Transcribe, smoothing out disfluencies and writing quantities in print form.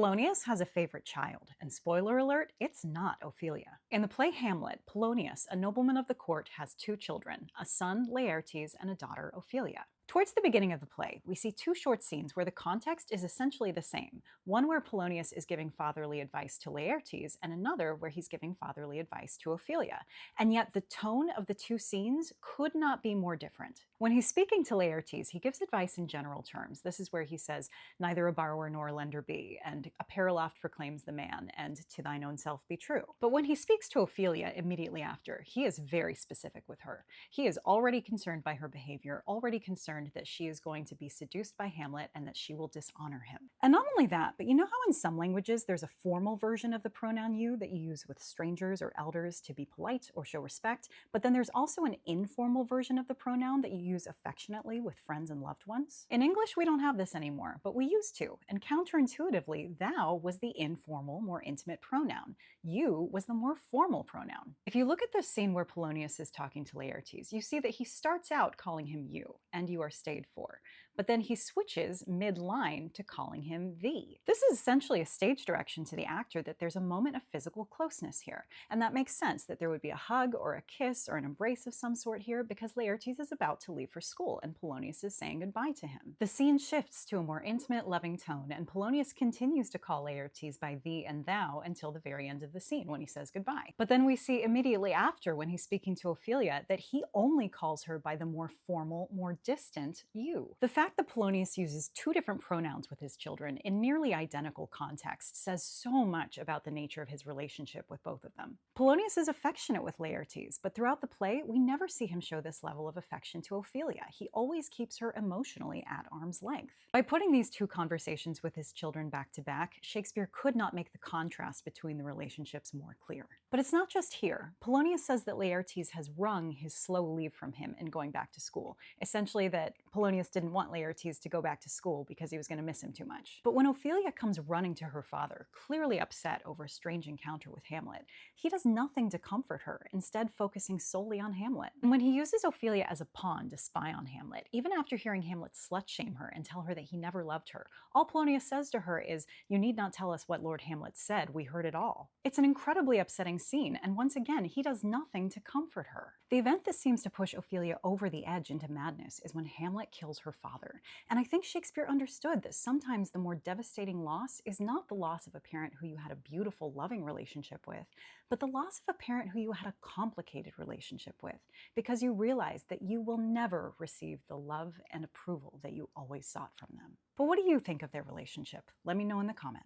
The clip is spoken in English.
Polonius has a favorite child, and spoiler alert, it's not Ophelia. In the play Hamlet, Polonius, a nobleman of the court, has two children, a son, Laertes, and a daughter, Ophelia. Towards the beginning of the play, we see two short scenes where the context is essentially the same. One where Polonius is giving fatherly advice to Laertes, and another where he's giving fatherly advice to Ophelia. And yet the tone of the two scenes could not be more different. When he's speaking to Laertes, he gives advice in general terms. This is where he says, "Neither a borrower nor a lender be," and "A pair aloft proclaims the man," and "To thine own self be true." But when he speaks to Ophelia immediately after, he is very specific with her. He is already concerned by her behavior, already concerned that she is going to be seduced by Hamlet and that she will dishonor him. And not only that, but you know how in some languages there's a formal version of the pronoun you that you use with strangers or elders to be polite or show respect, but then there's also an informal version of the pronoun that you use affectionately with friends and loved ones? In English, we don't have this anymore, but we used to, and counterintuitively, thou was the informal, more intimate pronoun. You was the more formal pronoun. If you look at the scene where Polonius is talking to Laertes, you see that he starts out calling him you, and you are stayed for, but then he switches mid-line to calling him thee. This is essentially a stage direction to the actor that there's a moment of physical closeness here, and that makes sense that there would be a hug or a kiss or an embrace of some sort here because Laertes is about to leave for school and Polonius is saying goodbye to him. The scene shifts to a more intimate, loving tone, and Polonius continues to call Laertes by thee and thou until the very end of the scene when he says goodbye. But then we see immediately after, when he's speaking to Ophelia, that he only calls her by the more formal, more distant you. The fact that Polonius uses two different pronouns with his children in nearly identical contexts says so much about the nature of his relationship with both of them. Polonius is affectionate with Laertes, but throughout the play, we never see him show this level of affection to Ophelia. He always keeps her emotionally at arm's length. By putting these two conversations with his children back to back, Shakespeare could not make the contrast between the relationships more clear. But it's not just here. Polonius says that Laertes has wrung his slow leave from him in going back to school. Essentially that Polonius didn't want Laertes to go back to school because he was going to miss him too much. But when Ophelia comes running to her father, clearly upset over a strange encounter with Hamlet, he does nothing to comfort her, instead focusing solely on Hamlet. And when he uses Ophelia as a pawn to spy on Hamlet, even after hearing Hamlet slut-shame her and tell her that he never loved her, all Polonius says to her is, "You need not tell us what Lord Hamlet said, we heard it all." It's an incredibly upsetting scene, and once again, he does nothing to comfort her. The event that seems to push Ophelia over the edge into madness is when Hamlet kills her father. And I think Shakespeare understood that sometimes the more devastating loss is not the loss of a parent who you had a beautiful, loving relationship with, but the loss of a parent who you had a complicated relationship with, because you realize that you will never receive the love and approval that you always sought from them. But what do you think of their relationship? Let me know in the comments.